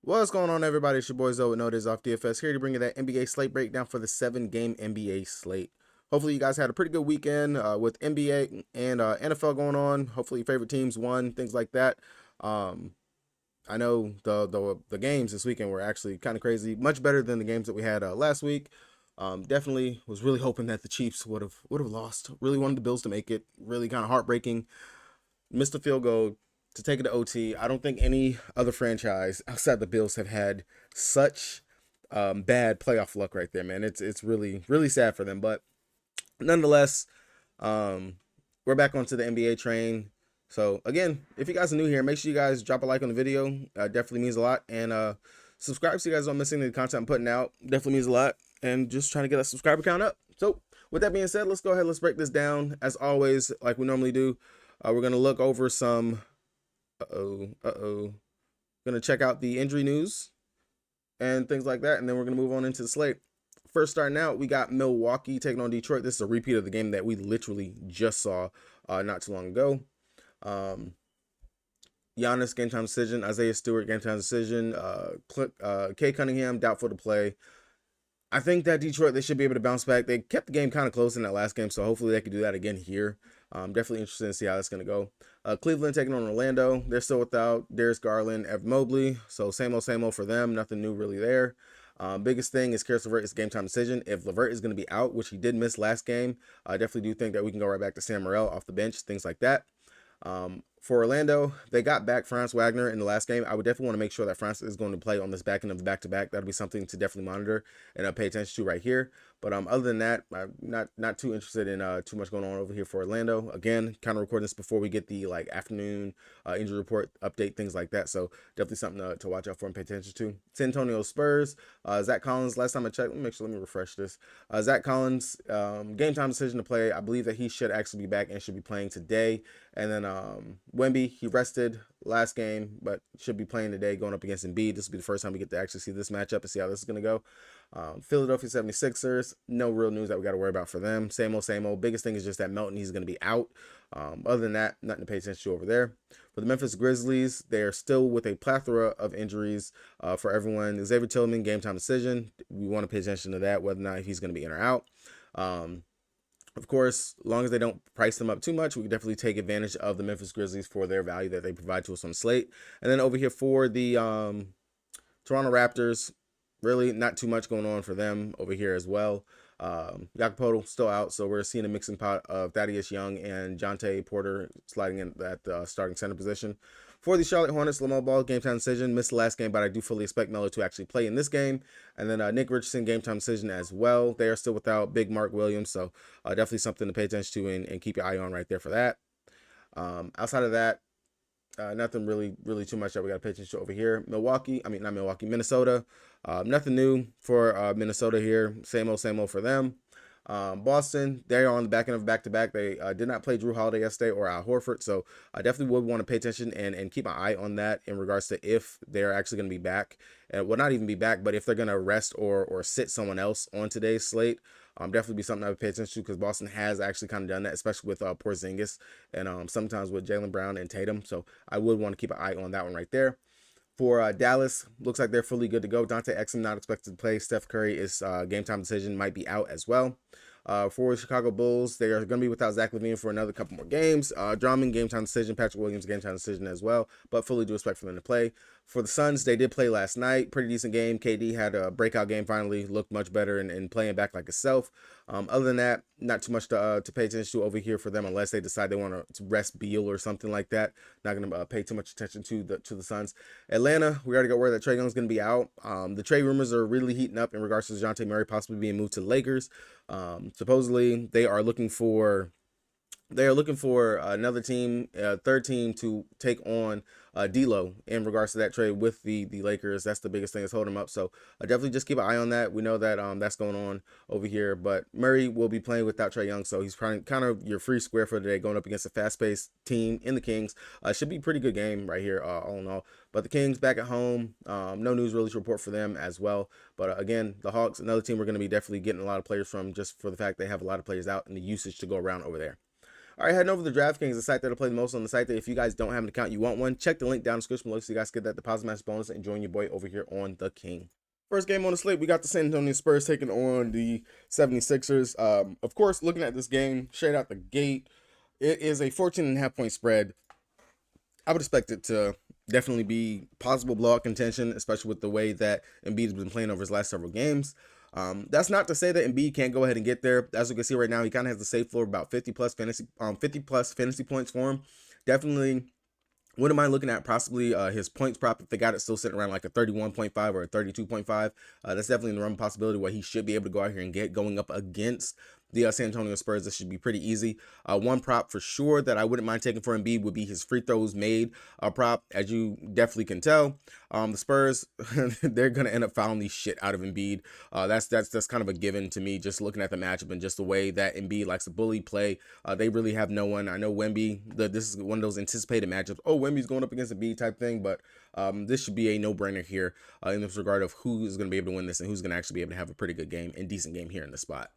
What's going on, everybody? It's your boy Zoe with No Days Off DFS here to bring you that NBA slate breakdown for the 7-game NBA slate. Hopefully, you guys had a pretty good weekend with NBA and NFL going on. Hopefully, your favorite teams won, things like that. Um, I know the games this weekend were actually kind of crazy, much better than the games that we had last week. Definitely was really hoping that the Chiefs would have lost. Really wanted the Bills to make it. Really kind of heartbreaking. Missed the field goal to take it to OT. I don't think any other franchise outside the Bills have had such bad playoff luck right there, man. It's really sad for them, but nonetheless, um, we're back onto the NBA train. So again, if you guys are new here, make sure you guys drop a like on the video. Definitely means a lot, and subscribe so you guys don't miss any of the content I'm putting out. Definitely means a lot, and just trying to get that subscriber count up. So with that being said, let's go ahead. Let's break this down as always, like we normally do. We're gonna look over some. Gonna check out the injury news and things like that, and then we're gonna move on into the slate. First, starting out, we got Milwaukee taking on Detroit. This is a repeat of the game that we literally just saw not too long ago. Giannis game time decision, Isaiah Stewart game time decision, Kay Cunningham doubtful to play. I think that Detroit, they should be able to bounce back. They kept the game kind of close in that last game, so hopefully they could do that again here. Definitely interested to see how that's going to go. Cleveland taking on Orlando. They're still without Darius Garland, Evan Mobley, so same old for them. Nothing new really there. Biggest thing is Karis LeVert is game time decision. If LeVert is going to be out, which he did miss last game, I definitely do think that we can go right back to Sam Morril off the bench, things like that. For Orlando, they got back Franz Wagner in the last game. I would definitely want to make sure that Franz is going to play on this back end of the back-to-back. That'll be something to definitely monitor and pay attention to right here. But other than that, I'm not too interested in too much going on over here for Orlando. Again, kind of recording this before we get the afternoon injury report update, things like that. So definitely something to watch out for and pay attention to. San Antonio Spurs, Zach Collins. Last time I checked, let me refresh this. Zach Collins, game time decision to play. I believe that he should actually be back and should be playing today. And then Wemby, he rested last game, but should be playing today going up against Embiid. This will be the first time we get to actually see this matchup and see how this is going to go. Philadelphia 76ers, no real news that we got to worry about for them. Same old. Biggest thing is just that Melton, he's going to be out. Other than that, nothing to pay attention to over there. For the Memphis Grizzlies, they are still with a plethora of injuries for everyone. Xavier Tillman, game time decision. We want to pay attention to that, whether or not he's going to be in or out. Of course, as long as they don't price them up too much, we can definitely take advantage of the Memphis Grizzlies for their value that they provide to us on the slate. And then over here for the Toronto Raptors, really not too much going on for them over here as well. Jakob Poeltl still out, so we're seeing a mixing pot of Thaddeus Young and Jonte Porter sliding in that starting center position. For the Charlotte Hornets, Lamelo Ball, game time decision. Missed the last game, but I do fully expect Melo to actually play in this game. And then Nick Richardson, game time decision as well. They are still without Big Mark Williams, so definitely something to pay attention to and keep your eye on right there for that. Outside of that, nothing really too much that we got to pay attention to over here. Minnesota. Nothing new for Minnesota here. Same old for them. Boston, they are on the back end of back-to-back. They did not play Drew Holiday yesterday or Al Horford, so I definitely would want to pay attention and keep my eye on that in regards to if they're actually going to be back. And well, not even be back, but if they're going to rest or sit someone else on today's slate. Definitely be something I would pay attention to because Boston has actually kind of done that, especially with Porzingis and sometimes with Jaylen Brown and Tatum. So I would want to keep an eye on that one right there. For Dallas, looks like they're fully good to go. Dante Exum not expected to play. Steph Curry is game time decision, might be out as well. For the Chicago Bulls, they are going to be without Zach LaVine for another couple more games. Drummond, game time decision. Patrick Williams, game time decision as well. But fully do expect for them to play. For the Suns, they did play last night. Pretty decent game. KD had a breakout game finally. Looked much better and playing back like himself. Other than that, not too much to pay attention to over here for them unless they decide they want to rest Beal or something like that. Not going to pay too much attention to the Suns. Atlanta, we already got word that Trae Young's going to be out. The trade rumors are really heating up in regards to DeJounte Murray possibly being moved to the Lakers. Supposedly, they are looking for another team, third team to take on D'Lo in regards to that trade with the Lakers. That's the biggest thing that's holding them up. So definitely just keep an eye on that. We know that that's going on over here. But Murray will be playing without Trae Young, so he's kind of your free square for today, going up against a fast-paced team in the Kings. Should be a pretty good game right here, all in all. But the Kings back at home, no news really to report for them as well. But again, the Hawks, another team we're going to be definitely getting a lot of players from just for the fact they have a lot of players out and the usage to go around over there. All right, heading over to DraftKings, the site that I play the most on the site that if you guys don't have an account, you want one, check the link down in the description below so you guys get that deposit match bonus and join your boy over here on the King. First game on the slate, we got the San Antonio Spurs taking on the 76ers. Of course, looking at this game, straight out the gate, it is a 14.5-point spread. I would expect it to definitely be possible blowout contention, especially with the way that Embiid has been playing over his last several games. That's not to say that Embiid can't go ahead and get there. As you can see right now, he kind of has the safe floor of about 50 plus fantasy points for him. Definitely wouldn't mind looking at possibly his points prop if they got it still sitting around like a 31.5 or a 32.5. That's definitely in the realm of possibility where he should be able to go out here and get going up against the San Antonio Spurs. This should be pretty easy. One prop for sure that I wouldn't mind taking for Embiid would be his free throws made prop. As you definitely can tell, the Spurs, they're going to end up fouling the shit out of Embiid. That's kind of a given to me, just looking at the matchup and just the way that Embiid likes to bully play. They really have no one. I know Wemby, this is one of those anticipated matchups. Oh, Wemby's going up against Embiid type thing, but this should be a no-brainer here in this regard of who is going to be able to win this and who's going to actually be able to have a pretty good game and decent game here in the spot.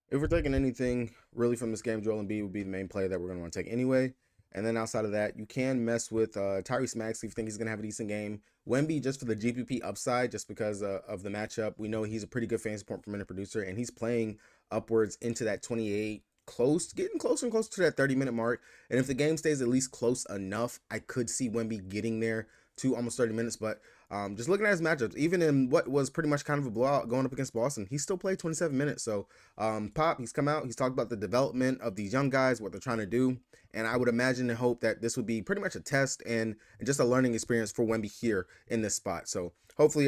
If we're taking anything really from this game, Joel Embiid would be the main play that we're going to want to take anyway. And then outside of that, you can mess with Tyrese Maxey if you think he's going to have a decent game. Wemby, just for the GPP upside, just because of the matchup. We know he's a pretty good fantasy point per minute producer, and he's playing upwards into that 28, getting closer and closer to that 30-minute mark. And if the game stays at least close enough, I could see Wemby getting there to almost 30 minutes. But just looking at his matchups, even in what was pretty much kind of a blowout going up against Boston, he still played 27 minutes. So Pop, he's come out, he's talked about the development of these young guys, what they're trying to do. And I would imagine and hope that this would be pretty much a test and just a learning experience for Wemby here in this spot. So hopefully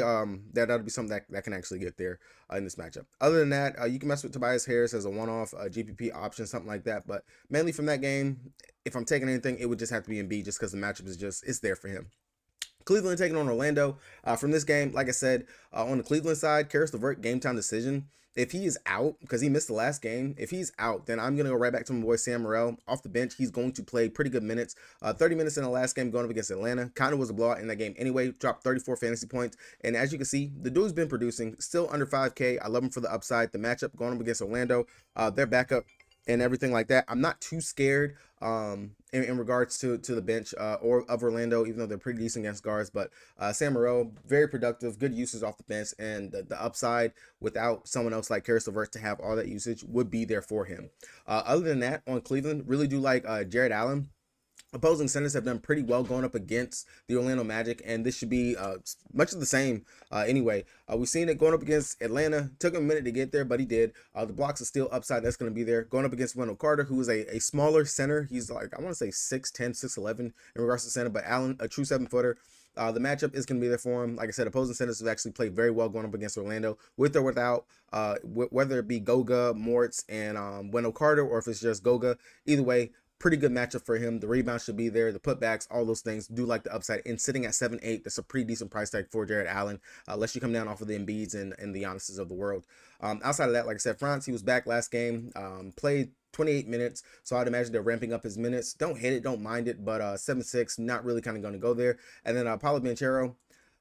that'll be something that can actually get there in this matchup. Other than that, you can mess with Tobias Harris as a one-off GPP option, something like that. But mainly from that game, if I'm taking anything, it would just have to be Embiid just because the matchup is it's there for him. Cleveland taking on Orlando. From this game, like I said, on the Cleveland side, Karis LeVert, game time decision. If he is out, because he missed the last game, if he's out, then I'm going to go right back to my boy Sam Morrell. Off the bench, he's going to play pretty good minutes. 30 minutes in the last game going up against Atlanta. Kind of was a blowout in that game anyway. Dropped 34 fantasy points. And as you can see, the dude's been producing. Still under 5K. I love him for the upside. The matchup going up against Orlando, their backup and everything like that. I'm not too scared in regards to the bench or of Orlando, even though they're pretty decent against guards. But Sam Morrell, very productive, good usage off the bench, and the upside without someone else like Karis LeVert to have all that usage would be there for him. Other than that, on Cleveland, really do like Jared Allen. Opposing centers have done pretty well going up against the Orlando Magic, and this should be much of the same anyway. We've seen it going up against Atlanta. Took him a minute to get there, but he did. The blocks are still upside. That's going to be there. Going up against Wendell Carter, who is a smaller center. He's like, I want to say 6'10", 6'11" in regards to center, but Allen, a true 7-footer. The matchup is going to be there for him. Like I said, opposing centers have actually played very well going up against Orlando, with or without, whether it be Goga, Moritz, and Wendell Carter, or if it's just Goga. Either way, pretty good matchup for him. The rebound should be there. The putbacks, all those things. Do like the upside. And sitting at 7-8, that's a pretty decent price tag for Jared Allen, unless you come down off of the Embiids and the Giannis's of the world. Outside of that, like I said, Franz, he was back last game, played 28 minutes, so I'd imagine they're ramping up his minutes. Don't hate it, don't mind it, but 7-6, not really kind of going to go there. And then Paulo Banchero,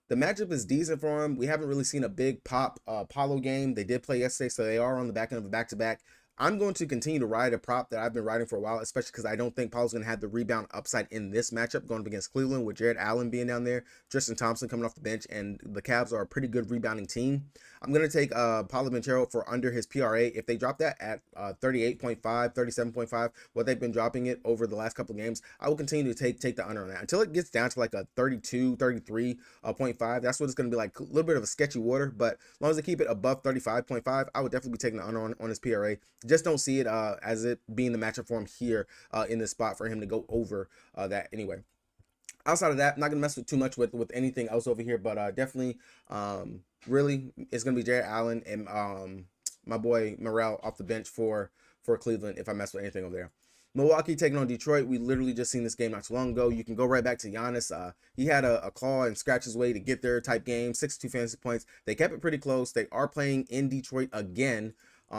the matchup is decent for him. We haven't really seen a big pop Paulo game. They did play yesterday, so they are on the back end of a back-to-back. I'm going to continue to ride a prop that I've been riding for a while, especially because I don't think Paul's going to have the rebound upside in this matchup going up against Cleveland with Jared Allen being down there, Tristan Thompson coming off the bench, and the Cavs are a pretty good rebounding team. I'm going to take Paulo Banchero for under his PRA. If they drop that at 38.5, 37.5, what they've been dropping it over the last couple of games, I will continue to take the under on that until it gets down to like a 32, 33.5. That's what it's going to be like, a little bit of a sketchy water, but as long as they keep it above 35.5, I would definitely be taking the under on his PRA. Just don't see it as it being the matchup for him here in this spot for him to go over that anyway. Outside of that, I'm not going to mess with too much with anything else over here, but definitely, really, it's going to be Jared Allen and my boy Morrell off the bench for Cleveland if I mess with anything over there. Milwaukee taking on Detroit. We literally just seen this game not too long ago. You can go right back to Giannis. He had a claw and scratch his way to get there type game, 62 fantasy points. They kept it pretty close. They are playing in Detroit again.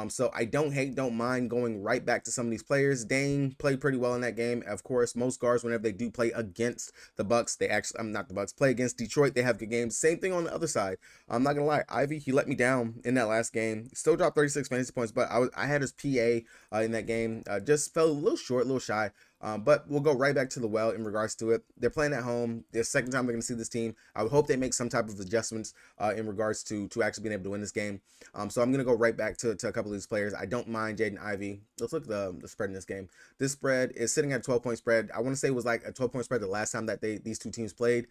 So I don't hate, don't mind going right back to some of these players. Dane played pretty well in that game. Of course, most guards, whenever they do play against the Bucks, they actually, I'm not the Bucks, play against Detroit, they have good games. Same thing on the other side. I'm not gonna lie, Ivy, he let me down in that last game. Still dropped 36 fantasy points, but I had his PA in that game. Just fell a little short, a little shy. But we'll go right back to the well in regards to it. They're playing at home. The second time they're going to see this team. I would hope they make some type of adjustments in regards to actually being able to win this game. So I'm going to go right back to a couple of these players. I don't mind Jaden Ivey. Let's look at the spread in this game. This spread is sitting at a 12-point spread. I want to say it was like a 12-point spread the last time that these two teams played.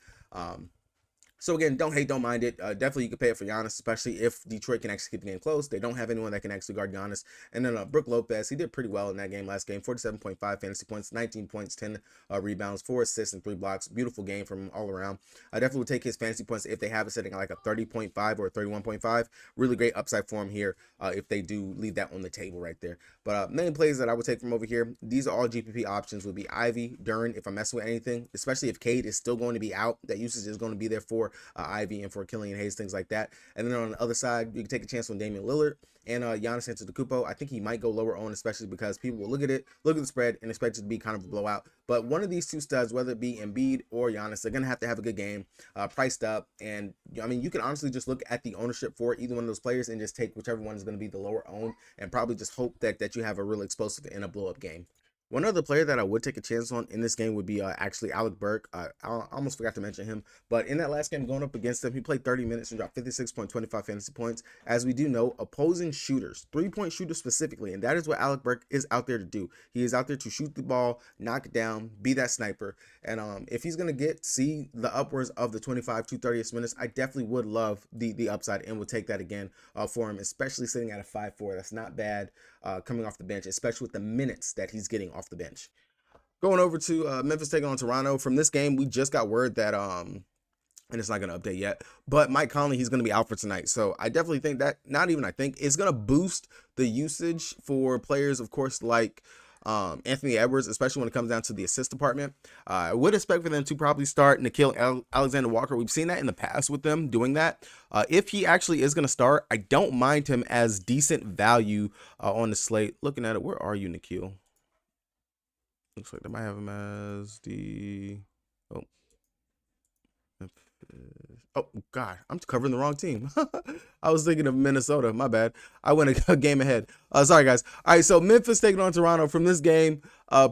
So again, don't hate, don't mind it. Definitely you can pay it for Giannis, especially if Detroit can actually keep the game close. They don't have anyone that can actually guard Giannis. And then Brook Lopez, he did pretty well in that game last game. 47.5 fantasy points, 19 points, 10 rebounds, 4 assists, and 3 blocks. Beautiful game from him all around. I definitely would take his fantasy points if they have it sitting at like a 30.5 or a 31.5. Really great upside for him here if they do leave that on the table right there. But main plays that I would take from over here, these are all GPP options. Would be Ivy, Duren, if I'm messing with anything, especially if Cade is still going to be out. That usage is going to be there for Ivy and for Killian Hayes, things like that. And then on the other side, you can take a chance on Damian Lillard and Giannis Antetokounmpo. I think he might go lower on, especially because people will look at the spread, and expect it to be kind of a blowout. But one of these two studs, whether it be Embiid or Giannis, they're gonna have to have a good game, priced up. And I mean, you can honestly just look at the ownership for either one of those players and just take whichever one is going to be the lower owned, and probably just hope that you have a really explosive and a blow up game. One other player that I would take a chance on in this game would be actually Alec Burke. I almost forgot to mention him, but in that last game going up against him, he played 30 minutes and dropped 56.25 fantasy points. As we do know, opposing shooters, 3-point shooters specifically, and that is what Alec Burke is out there to do. He is out there to shoot the ball, knock it down, be that sniper. And if he's going to see the upwards of the 25 to 30 minutes, I definitely would love the upside and would take that again for him, especially sitting at a 5-4. That's not bad coming off the bench, especially with the minutes that he's getting off the bench. Going over to Memphis taking on Toronto. From this game, we just got word that and it's not going to update yet, but Mike Conley, he's going to be out for tonight. So I definitely think that, not even I think, it's going to boost the usage for players, of course, like Anthony Edwards, especially when it comes down to the assist department. I would expect for them to probably start Nickeil Alexander-Walker. We've seen that in the past with them doing that. If he actually is going to start, I don't mind him as decent value on the slate. Looking at it, where are you, Nickeil? Looks like they might have him as the... Oh, God, I'm covering the wrong team. I was thinking of Minnesota. My bad. I went a game ahead. Sorry, guys. All right, so Memphis taking on Toronto. From this game,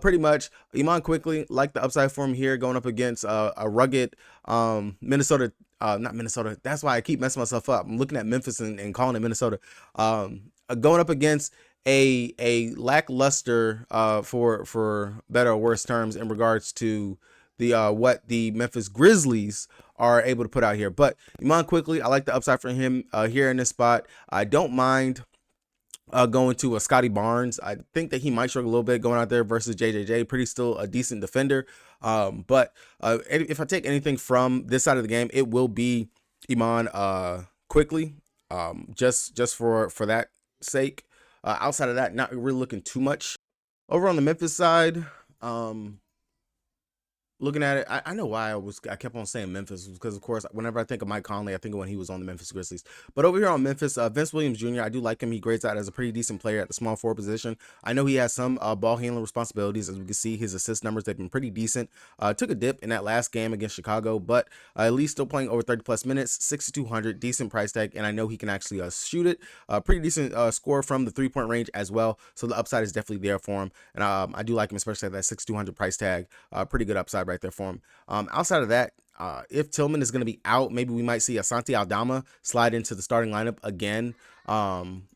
pretty much, Iman quickly, like the upside for him here, going up against a rugged Minnesota. Not Minnesota. That's why I keep messing myself up. I'm looking at Memphis and calling it Minnesota. Going up against a lackluster, for better or worse terms, in regards to the what the Memphis Grizzlies are able to put out here. But Iman quickly, I like the upside for him here in this spot. I don't mind going to Scotty Barnes. I think that he might struggle a little bit going out there versus JJJ. Pretty still a decent defender. But if I take anything from this side of the game, it will be Iman quickly. Just for that sake. Outside of that, not really looking too much. Over on the Memphis side, looking at it, I know why I kept on saying Memphis, because of course whenever I think of Mike Conley, I think of when he was on the Memphis Grizzlies. But over here on Memphis, Vince Williams Jr., I do like him. He grades out as a pretty decent player at the small forward position. I know he has some ball handling responsibilities. As we can see, his assist numbers, they've been pretty decent. Took a dip in that last game against Chicago, but at least still playing over 30 plus minutes, 6,200, decent price tag, and I know he can actually shoot it. Pretty decent score from the 3-point range as well. So the upside is definitely there for him, and I do like him, especially at that 6,200 price tag. Pretty good upside right there for him. Outside of that, if Tillman is going to be out, maybe we might see Asante Aldama slide into the starting lineup again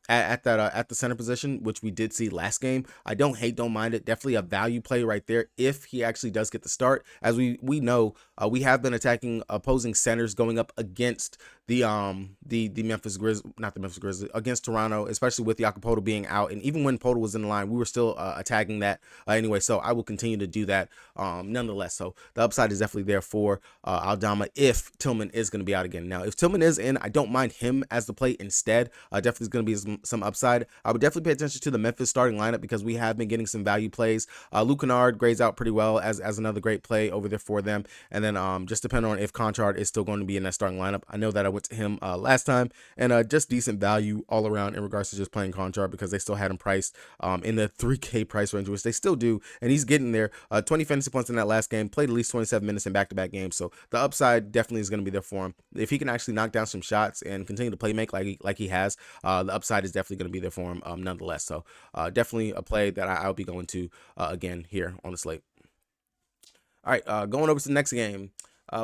at the center position, which we did see last game. I don't hate, don't mind it. Definitely a value play right there if he actually does get the start. As we know, we have been attacking opposing centers going up against the Memphis Grizzlies, not the Memphis Grizzlies, against Toronto, especially with Jakob Poeltl being out. And even when Poeltl was in the line, we were still attacking that anyway. So I will continue to do that nonetheless. So the upside is definitely there for Aldama if Tillman is going to be out again. Now, if Tillman is in, I don't mind him as the play instead. definitely is going to be some upside. I would definitely pay attention to the Memphis starting lineup because we have been getting some value plays. Luke Kennard grades out pretty well as another great play over there for them. And then just depending on if Conchard is still going to be in that starting lineup. I know that I went to him last time, and just decent value all around in regards to just playing Conchard because they still had him priced in the 3K price range, which they still do, and he's getting there. 20 fantasy points in that last game, played at least 27 minutes in back-to-back games, so the upside definitely is going to be there for him. If he can actually knock down some shots and continue to play make like he has, the upside is definitely going to be there for him nonetheless. So definitely a play that I'll be going to again here on the slate. All right, going over to the next game.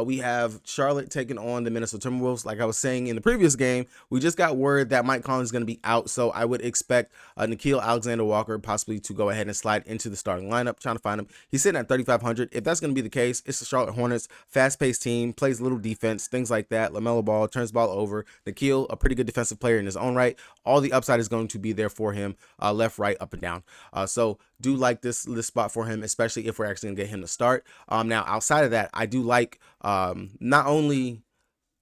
We have Charlotte taking on the Minnesota Timberwolves. Like I was saying in the previous game, we just got word that Mike Conley is going to be out, so I would expect Nickeil Alexander-Walker possibly to go ahead and slide into the starting lineup. Trying to find him. He's sitting at 3,500. If that's going to be the case, it's the Charlotte Hornets, fast-paced team, plays little defense, things like that. LaMelo Ball turns the ball over. Nickeil, a pretty good defensive player in his own right. All the upside is going to be there for him, left, right, up, and down. So do like this spot for him, especially if we're actually going to get him to start. Now, outside of that, I do like not only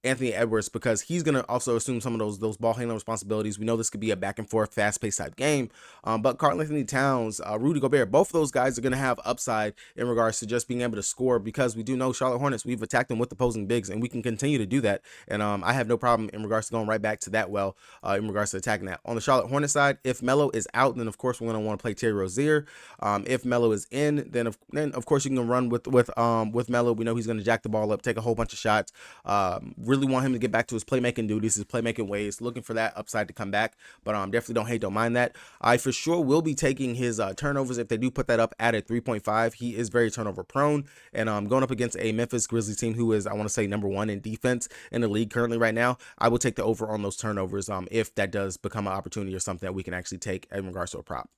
Anthony Edwards, because he's going to also assume some of those ball handling responsibilities. We know this could be a back and forth, fast paced type game. But Karl-Anthony Towns, Rudy Gobert, both of those guys are going to have upside in regards to just being able to score, because we do know Charlotte Hornets, we've attacked them with opposing bigs, and we can continue to do that. And I have no problem in regards to going right back to that in regards to attacking that. On the Charlotte Hornets side, if Melo is out, then of course we're going to want to play Terry Rozier. If Melo is in, then of course you can run with Melo. We know he's going to jack the ball up, take a whole bunch of shots. Really want him to get back to his playmaking duties, his playmaking ways, looking for that upside to come back. But definitely don't mind that. I for sure will be taking his turnovers if they do put that up at a 3.5. He is very turnover prone, and going up against a Memphis Grizzlies team who is, I want to say, #1 in defense in the league currently right now. I will take the over on those turnovers if that does become an opportunity or something that we can actually take in regards to a prop.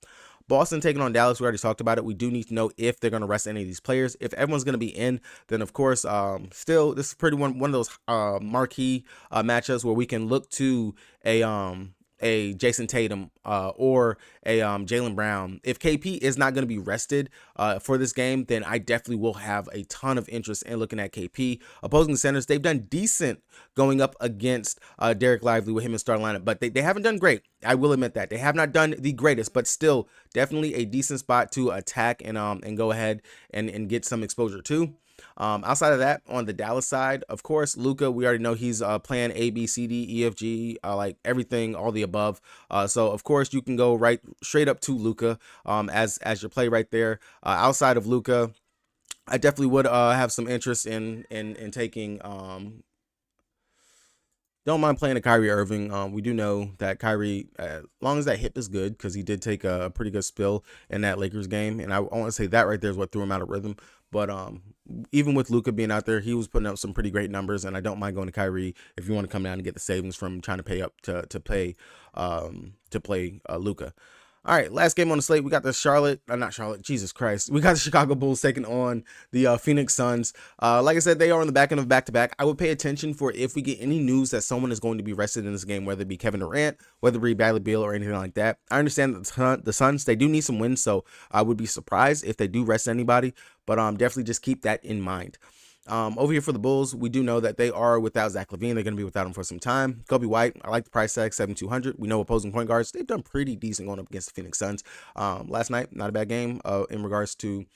Boston taking on Dallas, we already talked about it. We do need to know if they're going to rest any of these players. If everyone's going to be in, then of course, still, this is pretty one of those marquee matchups where we can look to a Jason Tatum or a Jaylen Brown. If KP is not going to be rested for this game, then I definitely will have a ton of interest in looking at KP. Opposing centers, they've done decent going up against Derek Lively with him in starting lineup, but they haven't done great. I will admit that. They have not done the greatest, but still definitely a decent spot to attack and go ahead and get some exposure to. Outside of that, on the Dallas side, of course, Luka, we already know he's playing A, B, C, D, E, F, G, like everything, all the above. So of course you can go straight up to Luka as your play right there. Outside of Luka, I definitely would have some interest in taking don't mind playing a Kyrie Irving. We do know that Kyrie, as long as that hip is good, because he did take a pretty good spill in that Lakers game, and I want to say that right there is what threw him out of rhythm. But even with Luka being out there, he was putting up some pretty great numbers, and I don't mind going to Kyrie if you want to come down and get the savings from trying to pay up to play Luka. All right, last game on the slate, we got the Jesus Christ. We got the Chicago Bulls taking on the Phoenix Suns. Like I said, they are on the back end of back-to-back. I would pay attention for if we get any news that someone is going to be rested in this game, whether it be Kevin Durant, whether it be Bradley Beal, or anything like that. I understand that the Suns, they do need some wins, so I would be surprised if they do rest anybody, but definitely just keep that in mind. Over here for the Bulls, we do know that they are without Zach LaVine. They're going to be without him for some time. Kobe White, I like the price tag, 7,200. We know opposing point guards, they've done pretty decent going up against the Phoenix Suns. Last night, not a bad game in regards to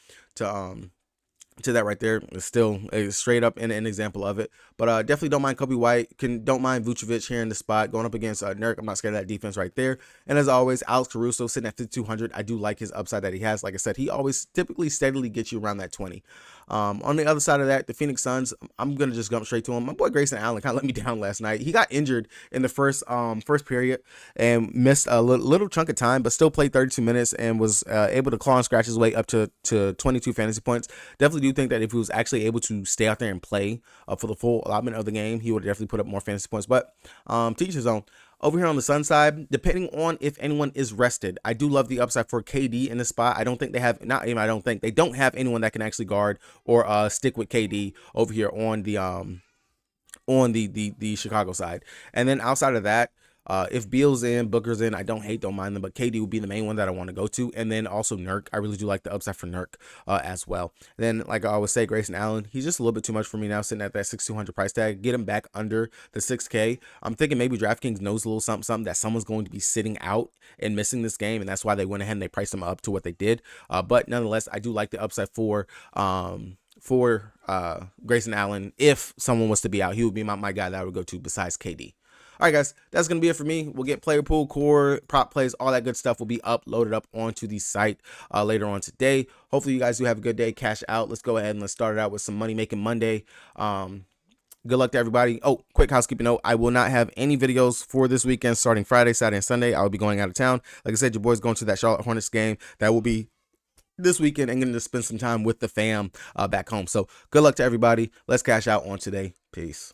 that right there. It's still a straight up an example of it. But definitely don't mind Kobe White. Don't mind Vucevic here in the spot going up against Nurk. I'm not scared of that defense right there. And as always, Alex Caruso sitting at 5,200. I do like his upside that he has. Like I said, he always typically steadily gets you around that 20. On the other side of that, the Phoenix Suns, I'm gonna just jump straight to him. My boy Grayson Allen kind of let me down last night. He got injured in the first period and missed a little chunk of time, but still played 32 minutes and was able to claw and scratch his way up to 22 fantasy points. Definitely do think that if he was actually able to stay out there and play for the full allotment of the game, he would definitely put up more fantasy points. But teach his own. Over here on the Sun side, depending on if anyone is rested, I do love the upside for KD in this spot. I don't think they have, not even I don't think, they don't have anyone that can actually guard or stick with KD over here on the Chicago side. And then outside of that, If Beal's in, Booker's in, I don't mind them, but KD would be the main one that I want to go to. And then also Nurk. I really do like the upside for Nurk as well. Then, like I always say, Grayson Allen, he's just a little bit too much for me now, sitting at that 6,200 price tag. Get him back under the 6K. I'm thinking maybe DraftKings knows a little something that someone's going to be sitting out and missing this game, and that's why they went ahead and they priced him up to what they did. But nonetheless, I do like the upside for Grayson Allen. If someone was to be out, he would be my guy that I would go to besides KD. All right, guys, that's going to be it for me. We'll get player pool, core, prop plays, all that good stuff will be loaded up onto the site later on today. Hopefully, you guys do have a good day. Cash out. Let's go ahead and let's start it out with some Money Making Monday. Good luck to everybody. Oh, quick housekeeping note. I will not have any videos for this weekend starting Friday, Saturday, and Sunday. I will be going out of town. Like I said, your boy's going to that Charlotte Hornets game. That will be this weekend and going to spend some time with the fam back home. So good luck to everybody. Let's cash out on today. Peace.